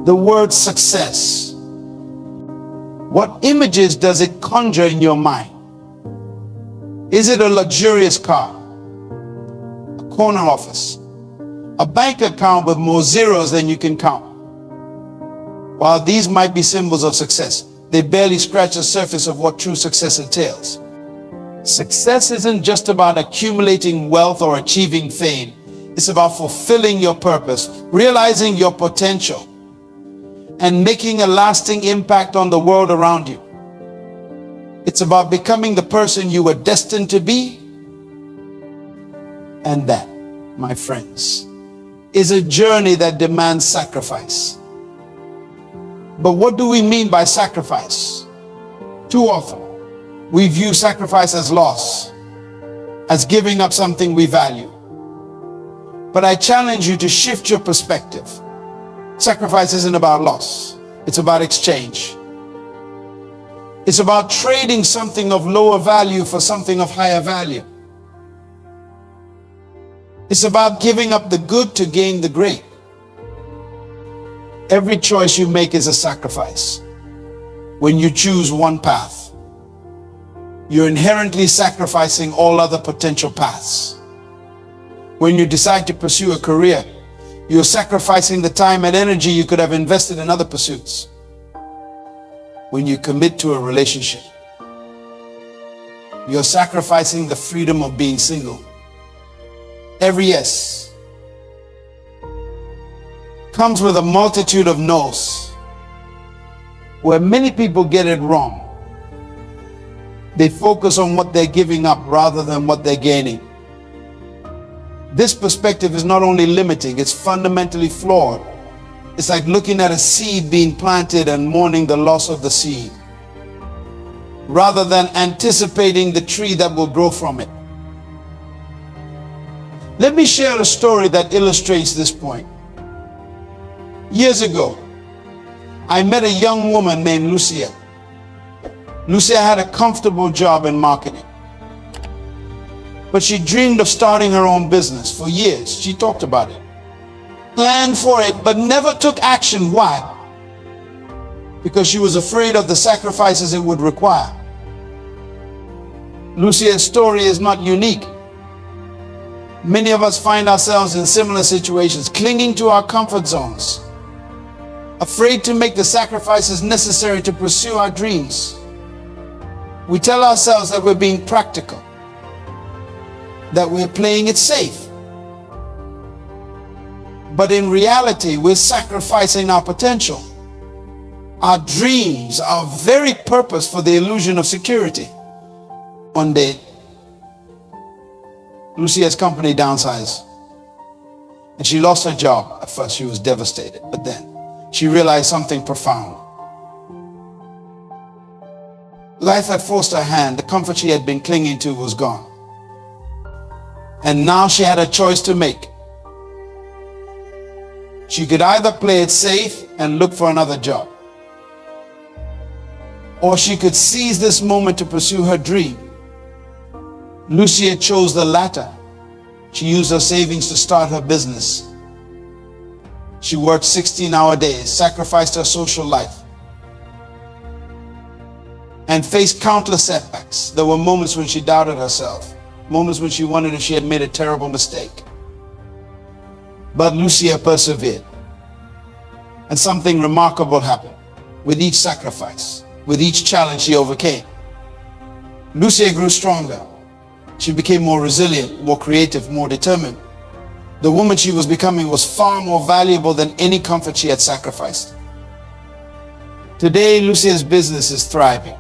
the word success, what images does it conjure in your mind? Is it a luxurious car, a corner office, a bank account with more zeros than you can count? While these might be symbols of success, they barely scratch the surface of what true success entails. Success isn't just about accumulating wealth or achieving fame. It's about fulfilling your purpose, realizing your potential, and making a lasting impact on the world around you. It's about becoming the person you were destined to be. And that, my friends, is a journey that demands sacrifice. But what do we mean by sacrifice? Too often, we view sacrifice as loss, as giving up something we value. But I challenge you to shift your perspective. Sacrifice isn't about loss. It's about exchange. It's about trading something of lower value for something of higher value. It's about giving up the good to gain the great. Every choice you make is a sacrifice. When you choose one path, you're inherently sacrificing all other potential paths. When you decide to pursue a career, you're sacrificing the time and energy you could have invested in other pursuits. When you commit to a relationship, you're sacrificing the freedom of being single. Every yes comes with a multitude of no's. Where many people get it wrong, they focus on what they're giving up rather than what they're gaining. This perspective is not only limiting, it's fundamentally flawed. It's like looking at a seed being planted and mourning the loss of the seed, rather than anticipating the tree that will grow from it. Let me share a story that illustrates this point. Years ago, I met a young woman named Lucia. Lucia had a comfortable job in marketing, but she dreamed of starting her own business for years. She talked about it, planned for it, but never took action. Why? Because she was afraid of the sacrifices it would require. Lucia's story is not unique. Many of us find ourselves in similar situations, clinging to our comfort zones, afraid to make the sacrifices necessary to pursue our dreams. We tell ourselves that we're being practical, that we're playing it safe. But in reality, we're sacrificing our potential, our dreams, our very purpose for the illusion of security. One day, Lucia's company downsized, and she lost her job. At first, she was devastated, but then she realized something profound. Life had forced her hand. The comfort she had been clinging to was gone. And now she had a choice to make. She could either play it safe and look for another job, or she could seize this moment to pursue her dream. Lucia chose the latter. She used her savings to start her business. She worked 16-hour days, sacrificed her social life, and faced countless setbacks. There were moments when she doubted herself, moments when she wondered if she had made a terrible mistake. But Lucia persevered, and something remarkable happened. With each sacrifice, with each challenge she overcame, Lucia grew stronger. She became more resilient, more creative, more determined. The woman she was becoming was far more valuable than any comfort she had sacrificed. Today, Lucia's business is thriving.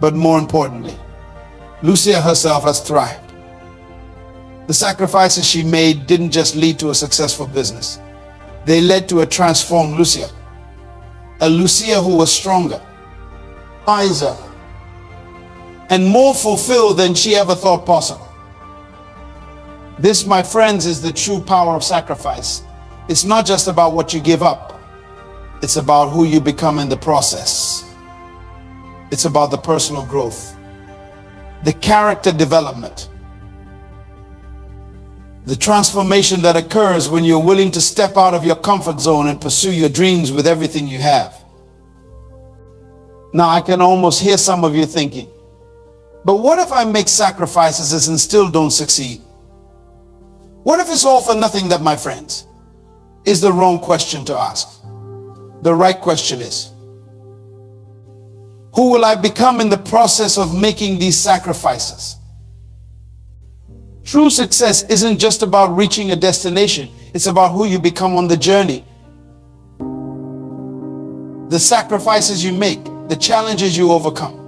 But more importantly, Lucia herself has thrived. The sacrifices she made didn't just lead to a successful business. They led to a transformed Lucia. A Lucia who was stronger, wiser, and more fulfilled than she ever thought possible. This, my friends, is the true power of sacrifice. It's not just about what you give up. It's about who you become in the process. It's about the personal growth, the character development, The transformation that occurs when you're willing to step out of your comfort zone and pursue your dreams with everything you have. Now, I can almost hear some of you thinking, but what if I make sacrifices and still don't succeed? What if it's all for nothing? That, my friends, is the wrong question to ask. The right question is, who will I become in the process of making these sacrifices? True success isn't just about reaching a destination. It's about who you become on the journey. The sacrifices you make, the challenges you overcome,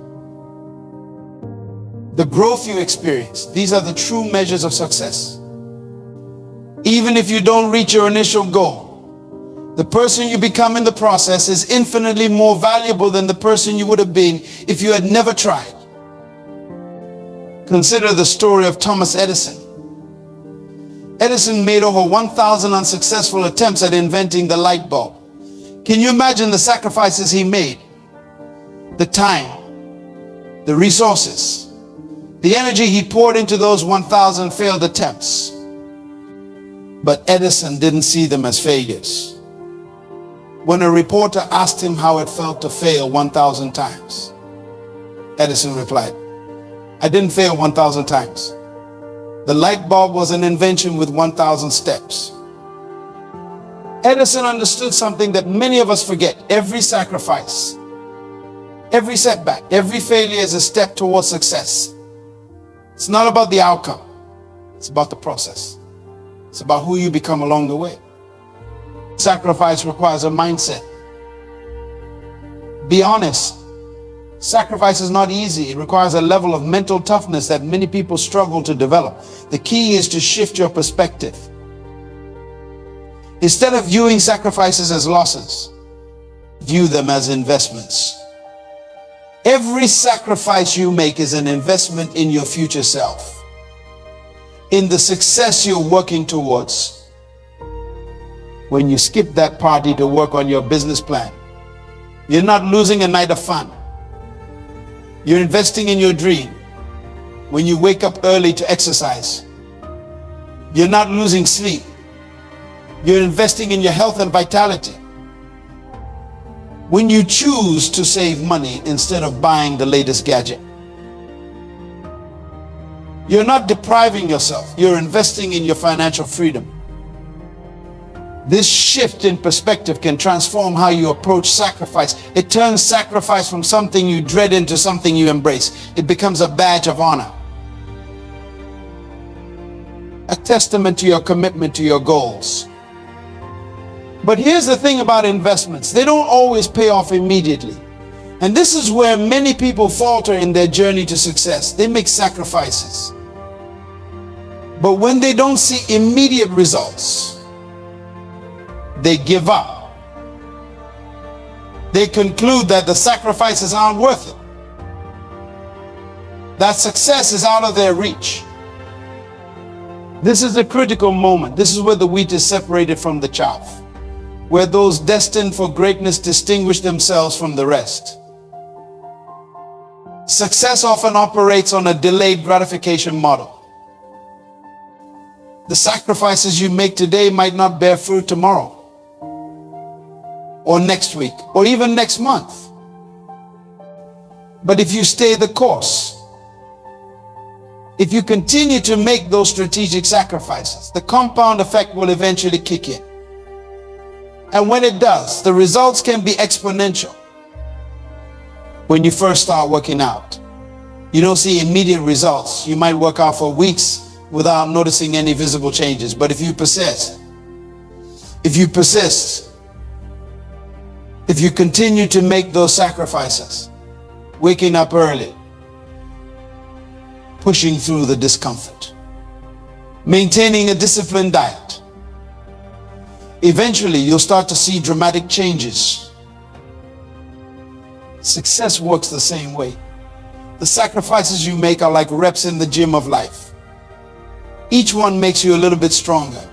the growth you experience, these are the true measures of success. Even if you don't reach your initial goal, the person you become in the process is infinitely more valuable than the person you would have been if you had never tried. Consider the story of Thomas Edison. Edison made over 1,000 unsuccessful attempts at inventing the light bulb. Can you imagine the sacrifices he made? The time, the resources, the energy he poured into those 1,000 failed attempts. But Edison didn't see them as failures. When a reporter asked him how it felt to fail 1,000 times, Edison replied, "I didn't fail 1,000 times. The light bulb was an invention with 1,000 steps." Edison understood something that many of us forget. Every sacrifice, every setback, every failure is a step towards success. It's not about the outcome. It's about the process. It's about who you become along the way. Sacrifice requires a mindset. Be honest. Sacrifice is not easy. It requires a level of mental toughness that many people struggle to develop. The key is to shift your perspective. Instead of viewing sacrifices as losses, view them as investments. Every sacrifice you make is an investment in your future self, in the success you're working towards. When you skip that party to work on your business plan, you're not losing a night of fun. You're investing in your dream. When you wake up early to exercise, you're not losing sleep. You're investing in your health and vitality. When you choose to save money instead of buying the latest gadget, you're not depriving yourself. You're investing in your financial freedom. This shift in perspective can transform how you approach sacrifice. It turns sacrifice from something you dread into something you embrace. It becomes a badge of honor, a testament to your commitment to your goals. But here's the thing about investments. They don't always pay off immediately. And this is where many people falter in their journey to success. They make sacrifices, but when they don't see immediate results, they give up. They conclude that the sacrifices aren't worth it, that success is out of their reach. This is a critical moment. This is where the wheat is separated from the chaff, where those destined for greatness distinguish themselves from the rest. Success often operates on a delayed gratification model. The sacrifices you make today might not bear fruit tomorrow, or next week, or even next month. But if you stay the course, if you continue to make those strategic sacrifices, the compound effect will eventually kick in. And when it does, the results can be exponential. When you first start working out, you don't see immediate results. You might work out for weeks without noticing any visible changes. But if you persist, if you continue to make those sacrifices, waking up early, pushing through the discomfort, maintaining a disciplined diet, eventually you'll start to see dramatic changes. Success works the same way. The sacrifices you make are like reps in the gym of life. Each one makes you a little bit stronger,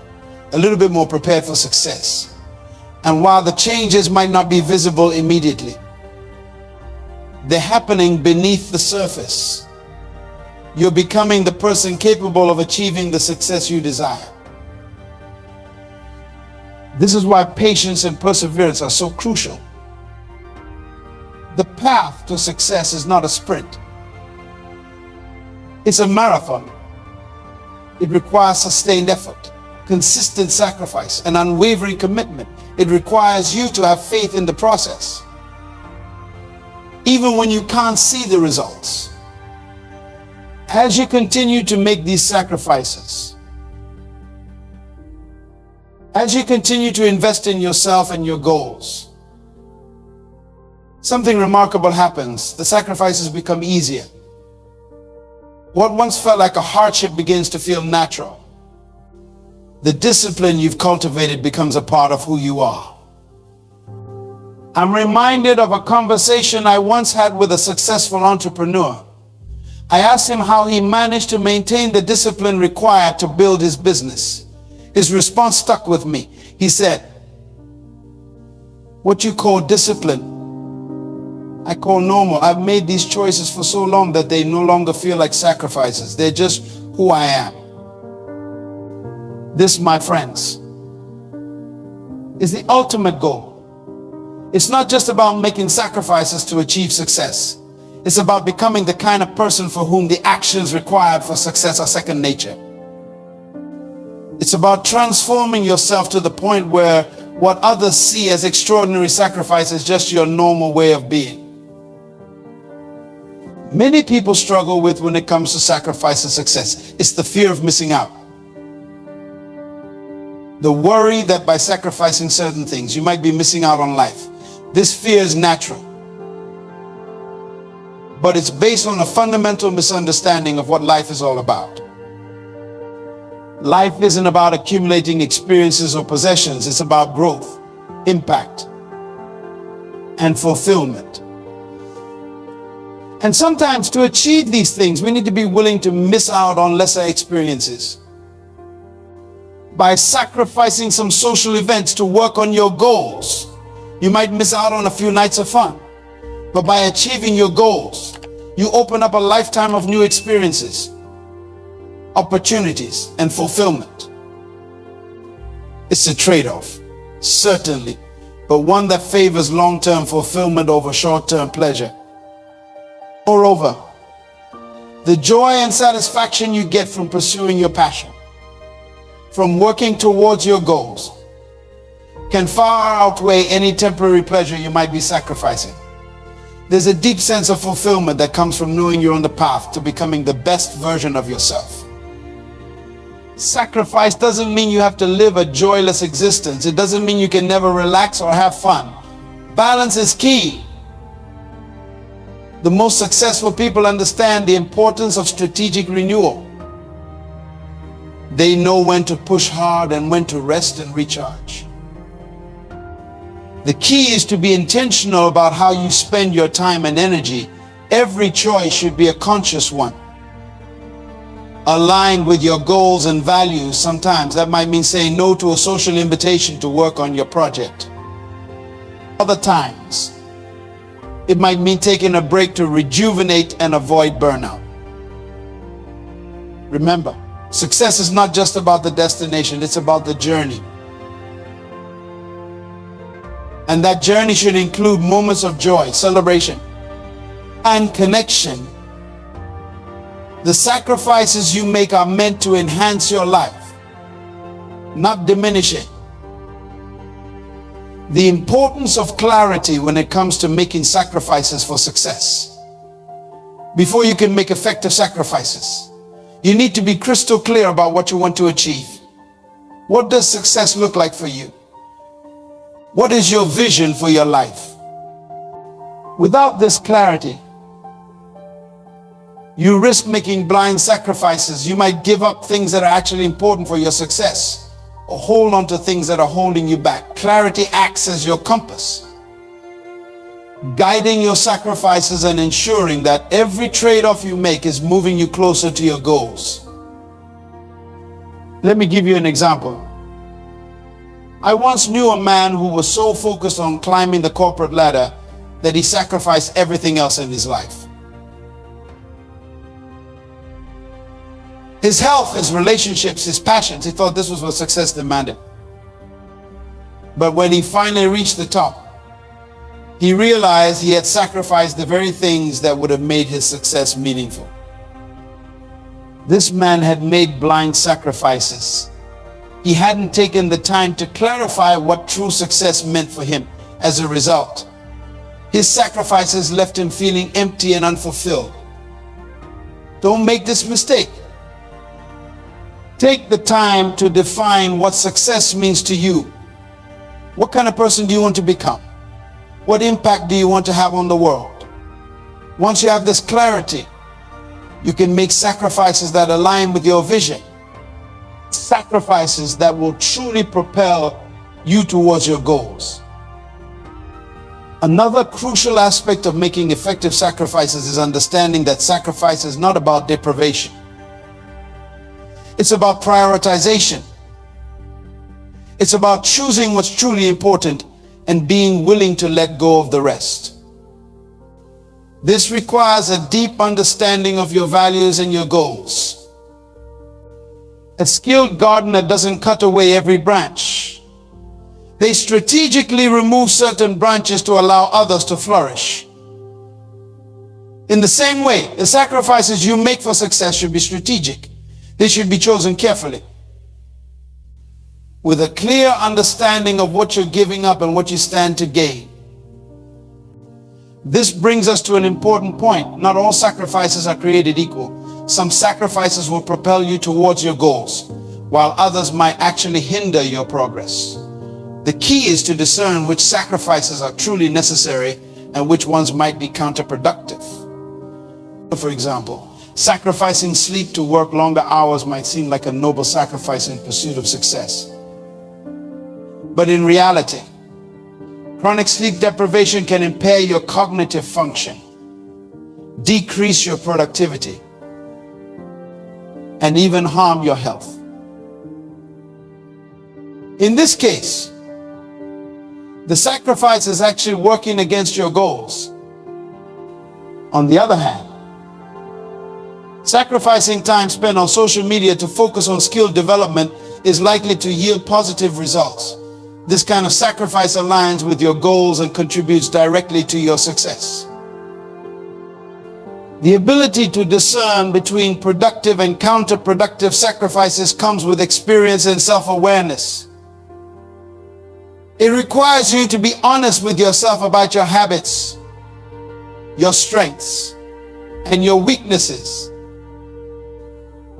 a little bit more prepared for success. And while the changes might not be visible immediately, they're happening beneath the surface. You're becoming the person capable of achieving the success you desire. This is why patience and perseverance are so crucial. The path to success is not a sprint. It's a marathon. It requires sustained effort, consistent sacrifice, and unwavering commitment. It requires you to have faith in the process, even when you can't see the results. As you continue to make these sacrifices, as you continue to invest in yourself and your goals, something remarkable happens. The sacrifices become easier. What once felt like a hardship begins to feel natural. The discipline you've cultivated becomes a part of who you are. I'm reminded of a conversation I once had with a successful entrepreneur. I asked him how he managed to maintain the discipline required to build his business. His response stuck with me. He said, "What you call discipline, I call normal. I've made these choices for so long that they no longer feel like sacrifices. They're just who I am." This, my friends, is the ultimate goal. It's not just about making sacrifices to achieve success. It's about becoming the kind of person for whom the actions required for success are second nature. It's about transforming yourself to the point where what others see as extraordinary sacrifice is just your normal way of being. Many people struggle with when it comes to sacrifice and success. It's the fear of missing out. The worry that by sacrificing certain things, you might be missing out on life. This fear is natural, but it's based on a fundamental misunderstanding of what life is all about. Life isn't about accumulating experiences or possessions. It's about growth, impact, and fulfillment. And sometimes to achieve these things, we need to be willing to miss out on lesser experiences. By sacrificing some social events to work on your goals, you might miss out on a few nights of fun. But by achieving your goals, you open up a lifetime of new experiences, opportunities, and fulfillment. It's a trade-off, certainly, but one that favors long-term fulfillment over short-term pleasure. Moreover, the joy and satisfaction you get from pursuing your passion, from working towards your goals, can far outweigh any temporary pleasure you might be sacrificing. There's a deep sense of fulfillment that comes from knowing you're on the path to becoming the best version of yourself. Sacrifice doesn't mean you have to live a joyless existence. It doesn't mean you can never relax or have fun. Balance is key. The most successful people understand the importance of strategic renewal. They know when to push hard and when to rest and recharge. The key is to be intentional about how you spend your time and energy. Every choice should be a conscious one, aligned with your goals and values. Sometimes that might mean saying no to a social invitation to work on your project. Other times, it might mean taking a break to rejuvenate and avoid burnout. Remember, success is not just about the destination, it's about the journey. And that journey should include moments of joy, celebration, and connection. The sacrifices you make are meant to enhance your life, not diminish it. The importance of clarity when it comes to making sacrifices for success. Before you can make effective sacrifices, you need to be crystal clear about what you want to achieve. What does success look like for you? What is your vision for your life? Without this clarity, you risk making blind sacrifices. You might give up things that are actually important for your success, or hold on to things that are holding you back. Clarity acts as your compass, guiding your sacrifices and ensuring that every trade-off you make is moving you closer to your goals. Let me give you an example. I once knew a man who was so focused on climbing the corporate ladder that he sacrificed everything else in his life. His health, his relationships, his passions. He thought this was what success demanded. But when he finally reached the top, he realized he had sacrificed the very things that would have made his success meaningful. This man had made blind sacrifices. He hadn't taken the time to clarify what true success meant for him. As a result, his sacrifices left him feeling empty and unfulfilled. Don't make this mistake. Take the time to define what success means to you. What kind of person do you want to become? What impact do you want to have on the world? Once you have this clarity, you can make sacrifices that align with your vision. Sacrifices that will truly propel you towards your goals. Another crucial aspect of making effective sacrifices is understanding that sacrifice is not about deprivation. It's about prioritization. It's about choosing what's truly important and being willing to let go of the rest. This requires a deep understanding of your values and your goals. A skilled gardener doesn't cut away every branch. They strategically remove certain branches to allow others to flourish. In the same way, the sacrifices you make for success should be strategic. They should be chosen carefully, with a clear understanding of what you're giving up and what you stand to gain. This brings us to an important point. Not all sacrifices are created equal. Some sacrifices will propel you towards your goals, while others might actually hinder your progress. The key is to discern which sacrifices are truly necessary and which ones might be counterproductive. For example, sacrificing sleep to work longer hours might seem like a noble sacrifice in pursuit of success. But in reality, chronic sleep deprivation can impair your cognitive function, decrease your productivity, and even harm your health. In this case, the sacrifice is actually working against your goals. On the other hand, sacrificing time spent on social media to focus on skill development is likely to yield positive results. This kind of sacrifice aligns with your goals and contributes directly to your success. The ability to discern between productive and counterproductive sacrifices comes with experience and self-awareness. It requires you to be honest with yourself about your habits, your strengths, and your weaknesses.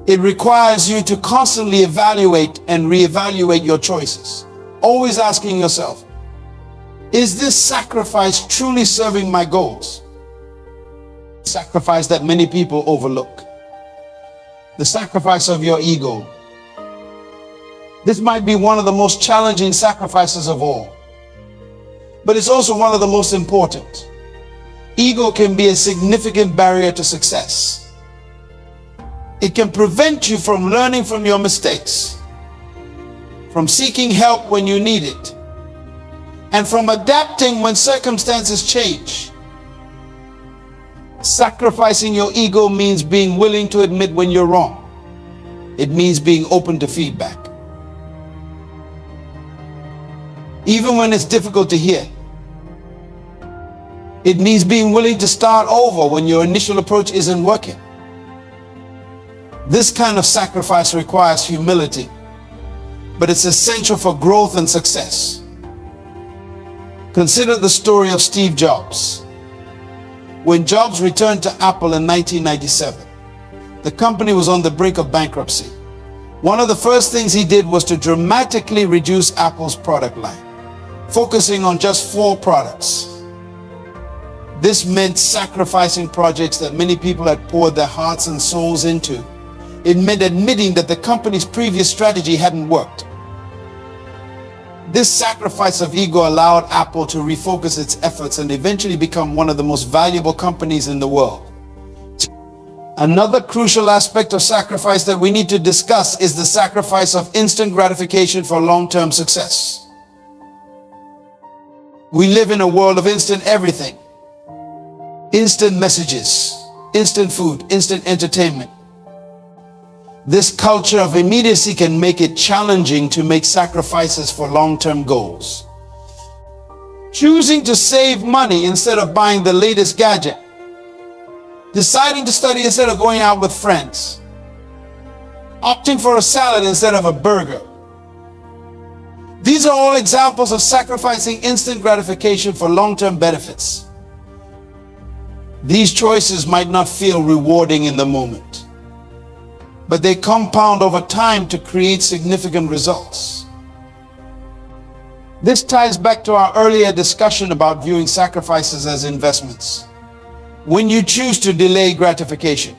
It requires you to constantly evaluate and reevaluate your choices, always asking yourself, is this sacrifice truly serving my goals? Sacrifice that many people overlook. The sacrifice of your ego. This might be one of the most challenging sacrifices of all, but it's also one of the most important. Ego can be a significant barrier to success. It can prevent you from learning from your mistakes, from seeking help when you need it, and from adapting when circumstances change. Sacrificing your ego means being willing to admit when you're wrong. It means being open to feedback, even when it's difficult to hear. It means being willing to start over when your initial approach isn't working. This kind of sacrifice requires humility, but it's essential for growth and success. Consider the story of Steve Jobs. When Jobs returned to Apple in 1997, the company was on the brink of bankruptcy. One of the first things he did was to dramatically reduce Apple's product line, focusing on just 4 products. This meant sacrificing projects that many people had poured their hearts and souls into. It meant admitting that the company's previous strategy hadn't worked. This sacrifice of ego allowed Apple to refocus its efforts and eventually become one of the most valuable companies in the world. Another crucial aspect of sacrifice that we need to discuss is the sacrifice of instant gratification for long-term success. We live in a world of instant everything. Instant messages, instant food, instant entertainment. This culture of immediacy can make it challenging to make sacrifices for long-term goals. choosing to save money instead of buying the latest gadget, deciding to study instead of going out with friends, opting for a salad instead of a burger. These are all examples of sacrificing instant gratification for long-term benefits. These choices might not feel rewarding in the moment, but they compound over time to create significant results. This ties back to our earlier discussion about viewing sacrifices as investments. When you choose to delay gratification,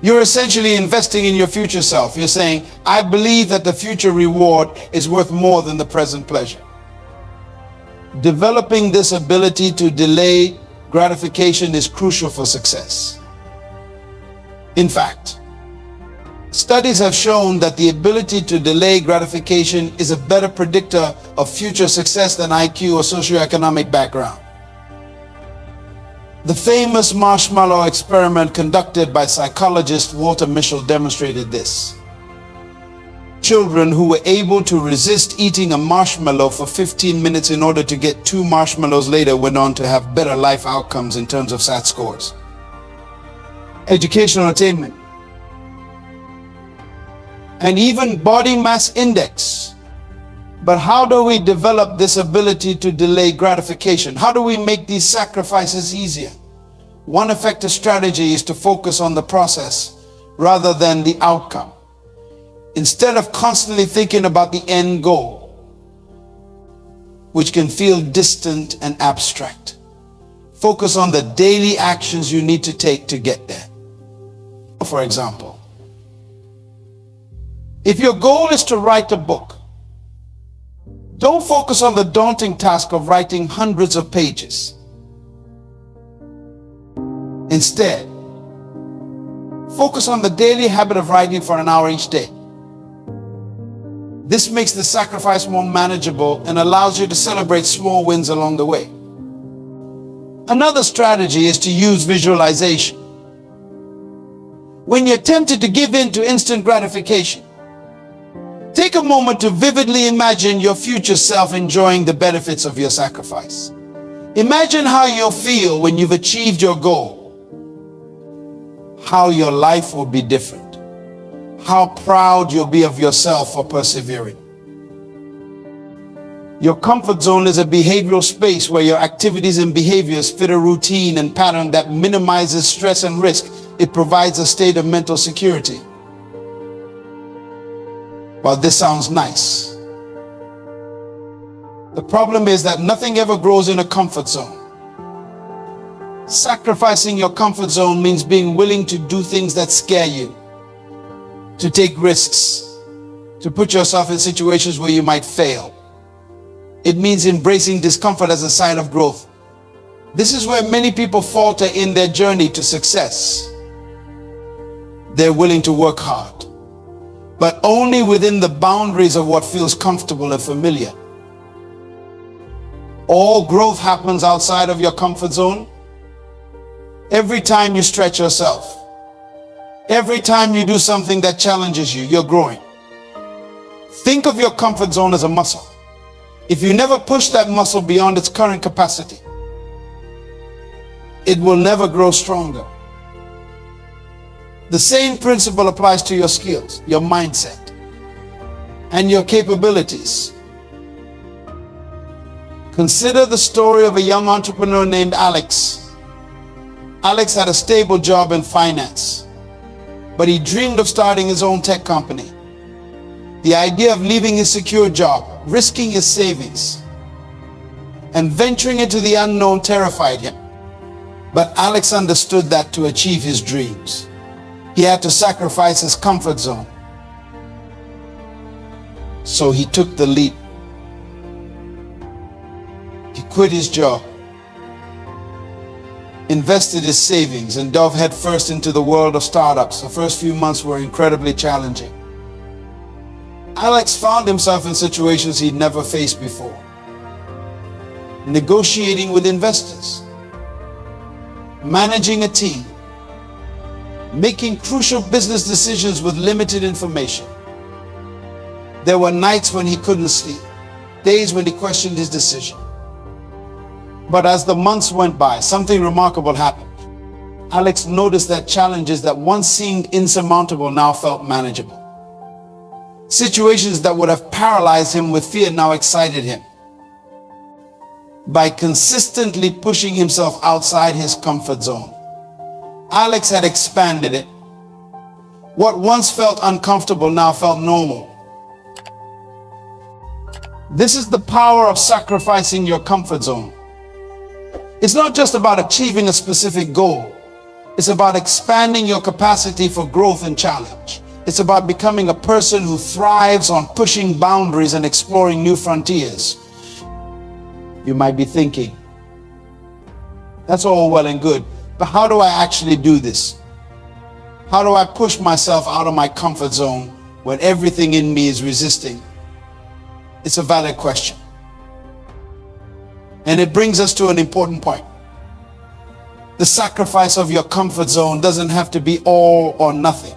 you're essentially investing in your future self. You're saying, I believe that the future reward is worth more than the present pleasure. Developing this ability to delay gratification is crucial for success. In fact, studies have shown that the ability to delay gratification is a better predictor of future success than IQ or socioeconomic background. The famous marshmallow experiment conducted by psychologist Walter Mischel demonstrated this. Children who were able to resist eating a marshmallow for 15 minutes in order to get 2 marshmallows later went on to have better life outcomes in terms of SAT scores. Educational attainment, and even body mass index. But how do we develop this ability to delay gratification? How do we make these sacrifices easier? One effective strategy is to focus on the process rather than the outcome. Instead of constantly thinking about the end goal, which can feel distant and abstract, focus on the daily actions you need to take to get there. For example, if your goal is to write a book, don't focus on the daunting task of writing hundreds of pages. Instead, focus on the daily habit of writing for an hour each day. This makes the sacrifice more manageable and allows you to celebrate small wins along the way. Another strategy is to use visualization. When you're tempted to give in to instant gratification, take a moment to vividly imagine your future self enjoying the benefits of your sacrifice. Imagine how you'll feel when you've achieved your goal, how your life will be different, how proud you'll be of yourself for persevering. Your comfort zone is a behavioral space where your activities and behaviors fit a routine and pattern that minimizes stress and risk. It provides a state of mental security. Well, this sounds nice. The problem is that nothing ever grows in a comfort zone. Sacrificing your comfort zone means being willing to do things that scare you, to take risks, to put yourself in situations where you might fail. It means embracing discomfort as a sign of growth. This is where many people falter in their journey to success. They're willing to work hard, but only within the boundaries of what feels comfortable and familiar. All growth happens outside of your comfort zone. Every time you stretch yourself, every time you do something that challenges you, you're growing. Think of your comfort zone as a muscle. If you never push that muscle beyond its current capacity, it will never grow stronger. The same principle applies to your skills, your mindset, and your capabilities. Consider the story of a young entrepreneur named Alex. Alex had a stable job in finance, but he dreamed of starting his own tech company. The idea of leaving his secure job, risking his savings, and venturing into the unknown terrified him. But Alex understood that to achieve his dreams, he had to sacrifice his comfort zone. So he took the leap. He quit his job, invested his savings, and dove headfirst into the world of startups. The first few months were incredibly challenging. Alex found himself in situations he'd never faced before. Negotiating with investors, managing a team, making crucial business decisions with limited information. There were nights when he couldn't sleep, days when he questioned his decision. But as the months went by, something remarkable happened. Alex noticed that challenges that once seemed insurmountable now felt manageable. Situations that would have paralyzed him with fear now excited him. By consistently pushing himself outside his comfort zone, Alex had expanded it. What once felt uncomfortable now felt normal. This is the power of sacrificing your comfort zone. It's not just about achieving a specific goal. It's about expanding your capacity for growth and challenge. It's about becoming a person who thrives on pushing boundaries and exploring new frontiers. You might be thinking, that's all well and good, but how do I actually do this? How do I push myself out of my comfort zone when everything in me is resisting? It's a valid question. And it brings us to an important point. The sacrifice of your comfort zone doesn't have to be all or nothing.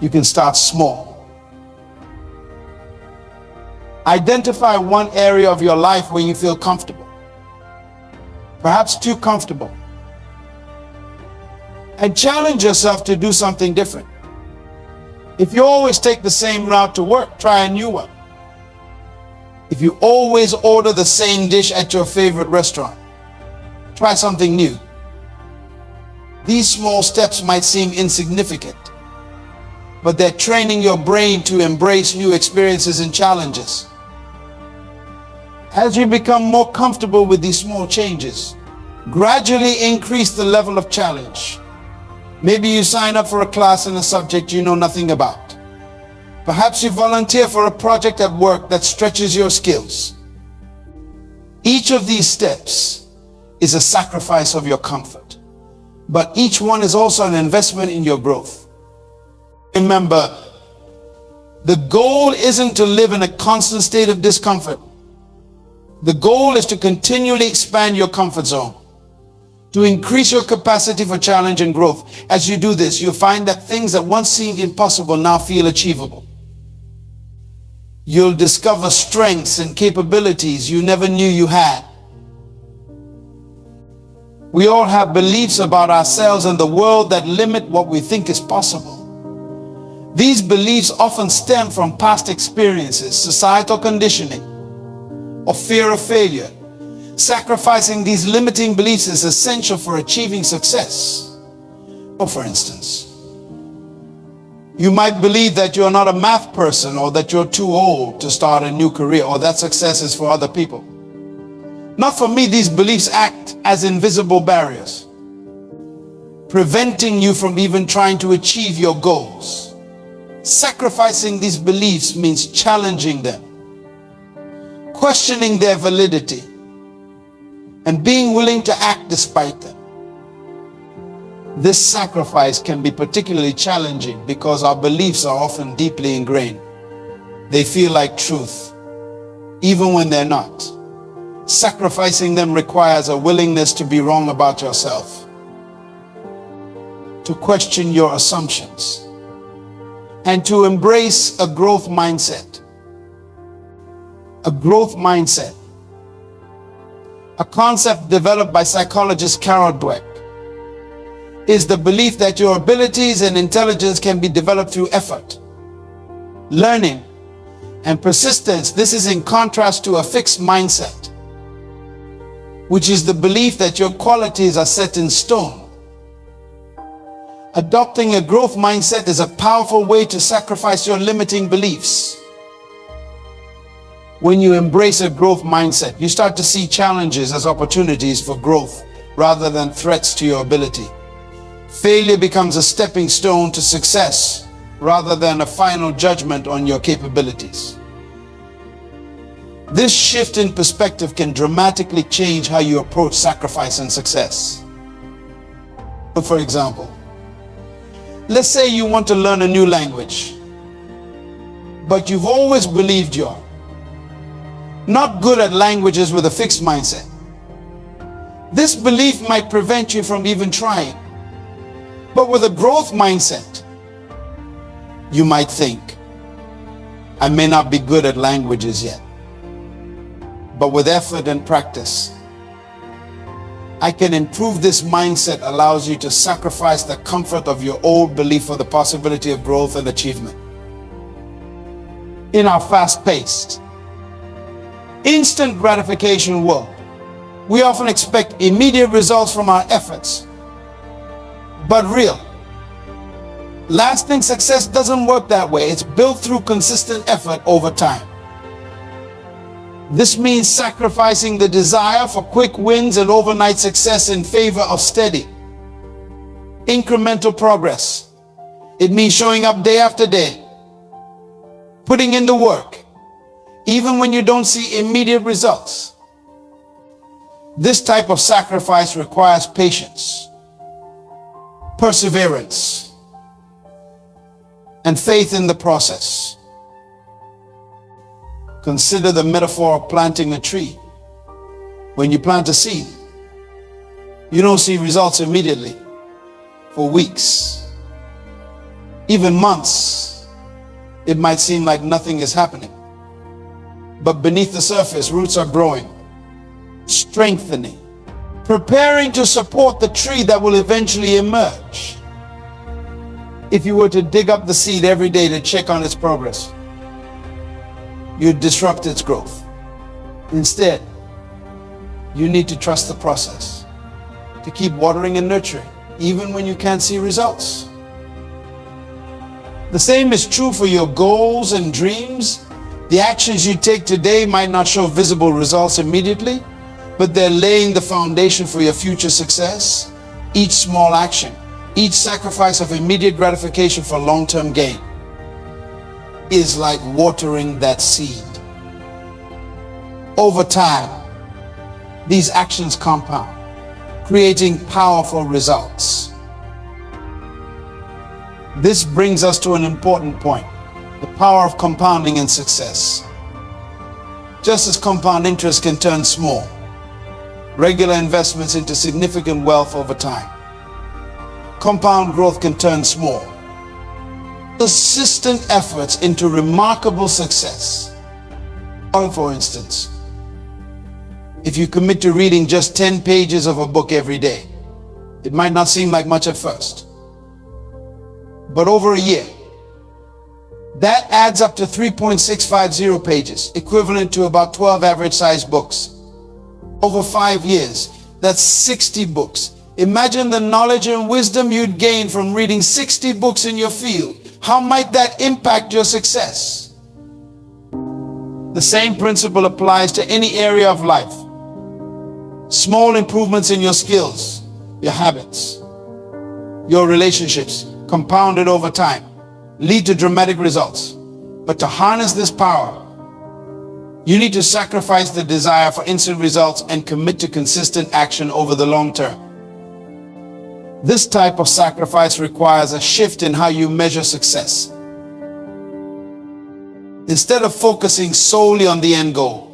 You can start small. Identify one area of your life where you feel comfortable, perhaps too comfortable, and challenge yourself to do something different. If you always take the same route to work, try a new one. If you always order the same dish at your favorite restaurant, try something new. These small steps might seem insignificant, but they're training your brain to embrace new experiences and challenges. As you become more comfortable with these small changes, gradually increase the level of challenge. Maybe you sign up for a class in a subject you know nothing about. Perhaps you volunteer for a project at work that stretches your skills. Each of these steps is a sacrifice of your comfort, but each one is also an investment in your growth. Remember, the goal isn't to live in a constant state of discomfort. The goal is to continually expand your comfort zone, to increase your capacity for challenge and growth. As you do this, you'll find that things that once seemed impossible now feel achievable. You'll discover strengths and capabilities you never knew you had. We all have beliefs about ourselves and the world that limit what we think is possible. These beliefs often stem from past experiences, societal conditioning, or fear of failure. Sacrificing these limiting beliefs is essential for achieving success. For instance, you might believe that you're not a math person, or that you're too old to start a new career, or that success is for other people. Not for me, these beliefs act as invisible barriers, preventing you from even trying to achieve your goals. Sacrificing these beliefs means challenging them, questioning their validity, and being willing to act despite them. This sacrifice can be particularly challenging because our beliefs are often deeply ingrained. They feel like truth, even when they're not. Sacrificing them requires a willingness to be wrong about yourself, to question your assumptions, and to embrace a growth mindset. A growth mindset, a concept developed by psychologist Carol Dweck, is the belief that your abilities and intelligence can be developed through effort, learning, and persistence. This is in contrast to a fixed mindset, which is the belief that your qualities are set in stone. Adopting a growth mindset is a powerful way to sacrifice your limiting beliefs. When you embrace a growth mindset, you start to see challenges as opportunities for growth rather than threats to your ability. Failure becomes a stepping stone to success rather than a final judgment on your capabilities. This shift in perspective can dramatically change how you approach sacrifice and success. For example, let's say you want to learn a new language, but you've always believed you're not good at languages with a fixed mindset. This belief might prevent you from even trying. But with a growth mindset, you might think, I may not be good at languages yet, but with effort and practice. I can improve this mindset allows you to sacrifice the comfort of your old belief for the possibility of growth and achievement. In our fast-paced, instant gratification world, we often expect immediate results from our efforts. But real, lasting success doesn't work that way. It's built through consistent effort over time. This means sacrificing the desire for quick wins and overnight success in favor of steady, incremental progress. It means showing up day after day, putting in the work, even when you don't see immediate results. This type of sacrifice requires patience, perseverance, and faith in the process. Consider the metaphor of planting a tree. When you plant a seed, you don't see results immediately. For weeks, even months, it might seem like nothing is happening. But beneath the surface, roots are growing, strengthening, preparing to support the tree that will eventually emerge. If you were to dig up the seed every day to check on its progress, you'd disrupt its growth. Instead, you need to trust the process, to keep watering and nurturing, even when you can't see results. The same is true for your goals and dreams. The actions you take today might not show visible results immediately, but they're laying the foundation for your future success. Each small action, each sacrifice of immediate gratification for long-term gain is like watering that seed. Over time, these actions compound, creating powerful results. This brings us to an important point: the power of compounding in success. Just as compound interest can turn small, regular investments into significant wealth over time, compound growth can turn small, persistent efforts into remarkable success. For instance, if you commit to reading just 10 pages of a book every day, it might not seem like much at first. But over a year, that adds up to 3.650 pages, equivalent to about 12 average-sized books. Over 5 years, that's 60 books. Imagine the knowledge and wisdom you'd gain from reading 60 books in your field. How might that impact your success? The same principle applies to any area of life. Small improvements in your skills, your habits, your relationships, compounded over time, lead to dramatic results. But to harness this power, you need to sacrifice the desire for instant results and commit to consistent action over the long term. This type of sacrifice requires a shift in how you measure success. Instead of focusing solely on the end goal,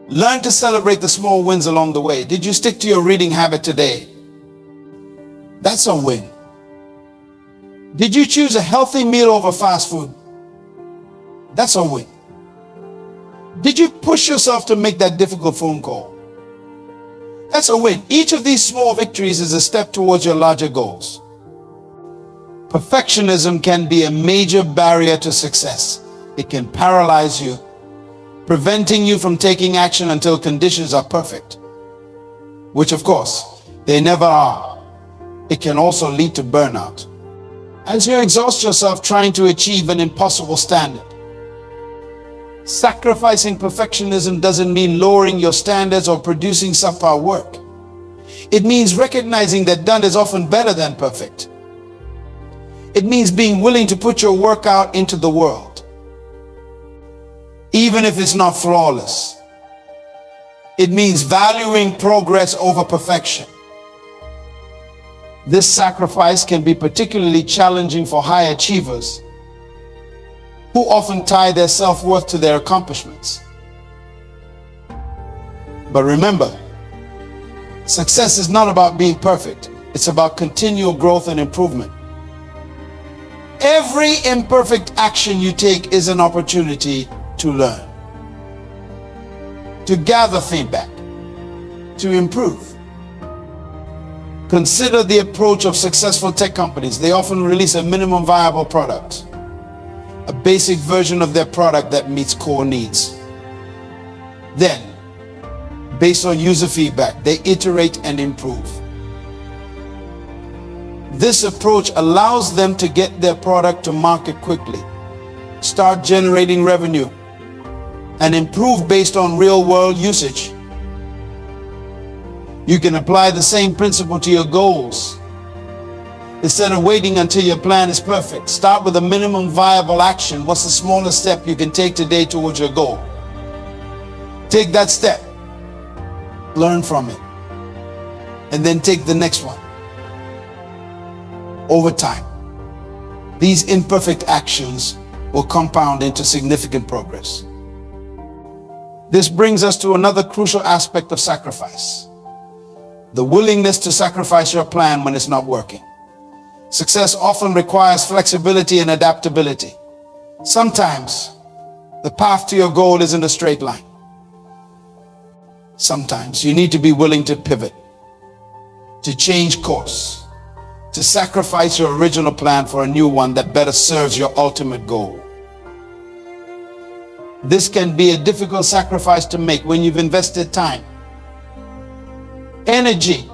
learn to celebrate the small wins along the way. Did you stick to your reading habit today? That's a win. Did you choose a healthy meal over fast food? That's a win. Did you push yourself to make that difficult phone call? That's a win. Each of these small victories is a step towards your larger goals. Perfectionism can be a major barrier to success. It can paralyze you, preventing you from taking action until conditions are perfect, which of course, they never are. It can also lead to burnout, as you exhaust yourself trying to achieve an impossible standard. Sacrificing perfectionism doesn't mean lowering your standards or producing subpar work. It means recognizing that done is often better than perfect. It means being willing to put your work out into the world, even if it's not flawless. It means valuing progress over perfection. This sacrifice can be particularly challenging for high achievers, who often tie their self-worth to their accomplishments. But remember, success is not about being perfect. It's about continual growth and improvement. Every imperfect action you take is an opportunity to learn. to gather feedback, to improve. Consider the approach of successful tech companies. They often release a minimum viable product, a basic version of their product that meets core needs. Then, based on user feedback, they iterate and improve. This approach allows them to get their product to market quickly, start generating revenue, and improve based on real-world usage. You can apply the same principle to your goals. Instead of waiting until your plan is perfect, start with a minimum viable action. What's the smallest step you can take today towards your goal? Take that step, learn from it, and then take the next one. Over time, these imperfect actions will compound into significant progress. This brings us to another crucial aspect of sacrifice: the willingness to sacrifice your plan when it's not working. Success often requires flexibility and adaptability. Sometimes the path to your goal isn't a straight line. Sometimes you need to be willing to pivot, to change course, to sacrifice your original plan for a new one that better serves your ultimate goal. This can be a difficult sacrifice to make when you've invested time, energy,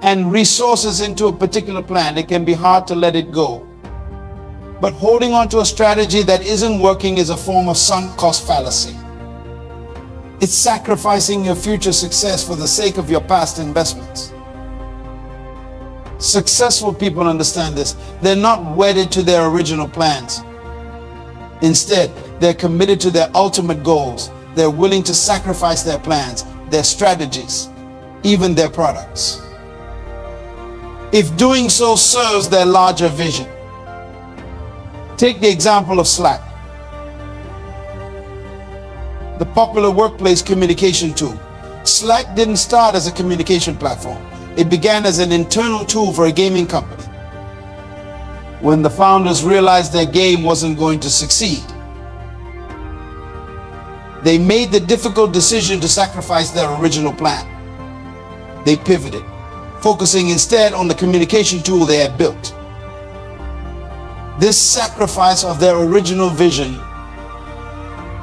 and resources into a particular plan. It can be hard to let it go. But holding on to a strategy that isn't working is a form of sunk cost fallacy. It's sacrificing your future success for the sake of your past investments. Successful people understand this. They're not wedded to their original plans. Instead, they're committed to their ultimate goals. They're willing to sacrifice their plans, their strategies, even their products, if doing so serves their larger vision. Take the example of Slack, the popular workplace communication tool. Slack didn't start as a communication platform. It began as an internal tool for a gaming company. When the founders realized their game wasn't going to succeed, they made the difficult decision to sacrifice their original plan. They pivoted, focusing instead on the communication tool they had built. This sacrifice of their original vision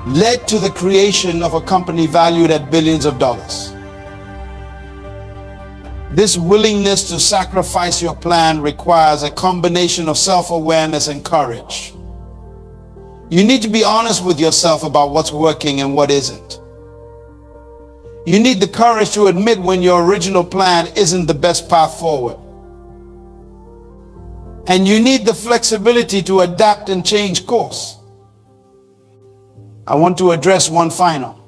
led to the creation of a company valued at billions of dollars. This willingness to sacrifice your plan requires a combination of self-awareness and courage. You need to be honest with yourself about what's working and what isn't. You need the courage to admit when your original plan isn't the best path forward. And you need the flexibility to adapt and change course. I want to address one final,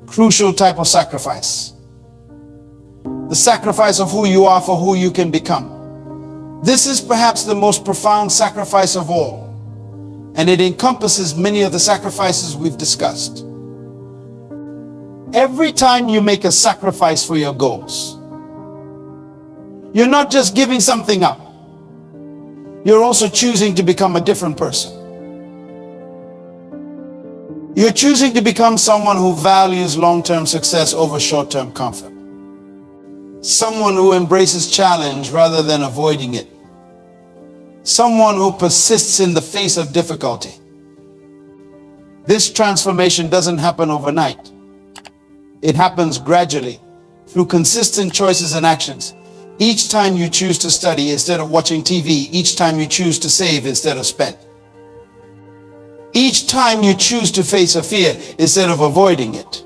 crucial type of sacrifice: the sacrifice of who you are for who you can become. This is perhaps the most profound sacrifice of all, and it encompasses many of the sacrifices we've discussed. Every time you make a sacrifice for your goals, you're not just giving something up, you're also choosing to become a different person. You're choosing to become someone who values long-term success over short-term comfort. Someone who embraces challenge rather than avoiding it. Someone who persists in the face of difficulty. This transformation doesn't happen overnight. It happens gradually through consistent choices and actions. Each time you choose to study instead of watching TV, each time you choose to save instead of spend, each time you choose to face a fear instead of avoiding it,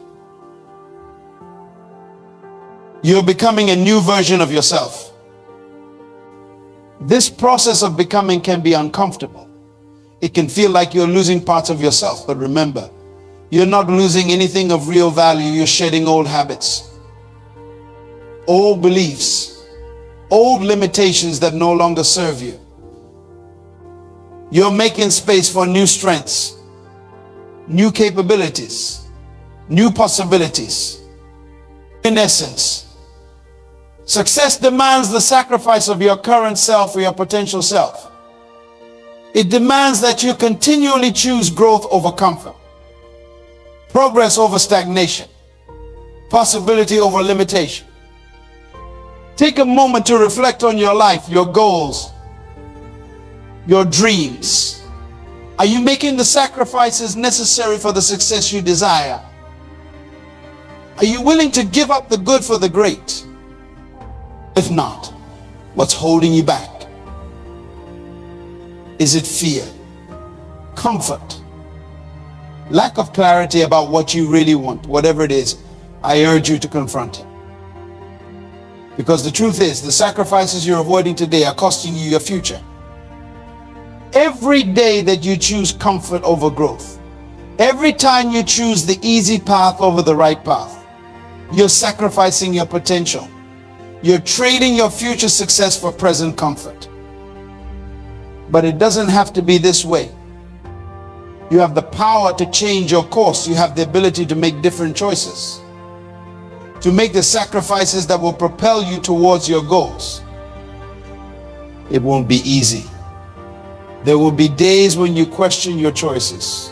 you're becoming a new version of yourself. This process of becoming can be uncomfortable. It can feel like you're losing parts of yourself, but remember, you're not losing anything of real value. You're shedding old habits, old beliefs, old limitations that no longer serve you. You're making space for new strengths, new capabilities, new possibilities. In essence, success demands the sacrifice of your current self or your potential self. It demands that you continually choose growth over comfort. progress over stagnation, possibility over limitation. Take a moment to reflect on your life, your goals, your dreams. Are you making the sacrifices necessary for the success you desire? Are you willing to give up the good for the great? If not, what's holding you back? Is it fear, comfort, lack of clarity about what you really want? Whatever it is, I urge you to confront it. Because the truth is, the sacrifices you're avoiding today are costing you your future. Every day that you choose comfort over growth, every time you choose the easy path over the right path, you're sacrificing your potential. You're trading your future success for present comfort. But it doesn't have to be this way. You have the power to change your course. You have the ability to make different choices, to make the sacrifices that will propel you towards your goals. It won't be easy. There will be days when you question your choices,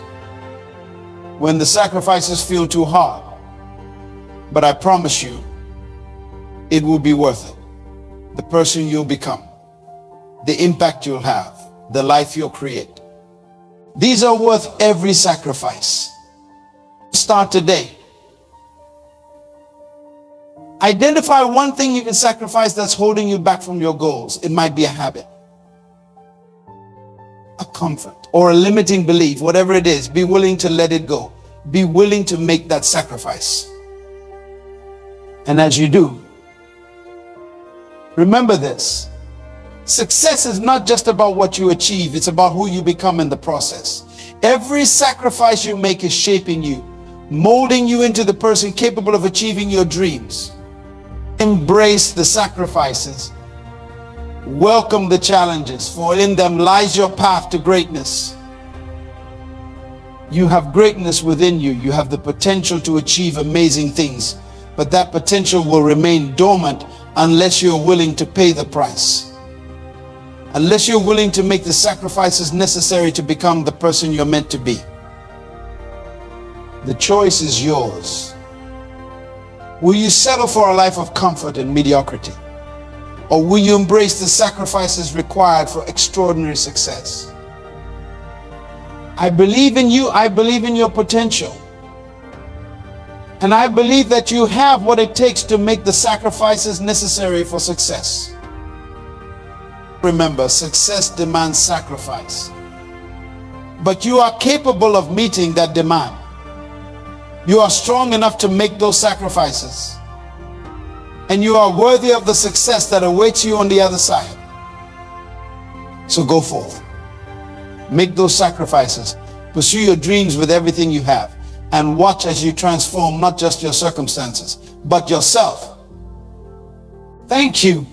when the sacrifices feel too hard. But I promise you, it will be worth it. The person you'll become, the impact you'll have, the life you'll create. These are worth every sacrifice. Start today. Identify one thing you can sacrifice that's holding you back from your goals. It might be a habit, a comfort, or a limiting belief. Whatever it is, be willing to let it go. Be willing to make that sacrifice. And as you do, remember this: success is not just about what you achieve, it's about who you become in the process. Every sacrifice you make is shaping you, molding you into the person capable of achieving your dreams. Embrace the sacrifices. Welcome the challenges, for in them lies your path to greatness. You have greatness within you. You have the potential to achieve amazing things, but that potential will remain dormant unless you're willing to pay the price. Unless you're willing to make the sacrifices necessary to become the person you're meant to be. The choice is yours. Will you settle for a life of comfort and mediocrity? Or will you embrace the sacrifices required for extraordinary success? I believe in you. I believe in your potential. And I believe that you have what it takes to make the sacrifices necessary for success. Remember, success demands sacrifice. But you are capable of meeting that demand. You are strong enough to make those sacrifices. And you are worthy of the success that awaits you on the other side. So go forth. Make those sacrifices. Pursue your dreams with everything you have. And watch as you transform not just your circumstances, but yourself. Thank you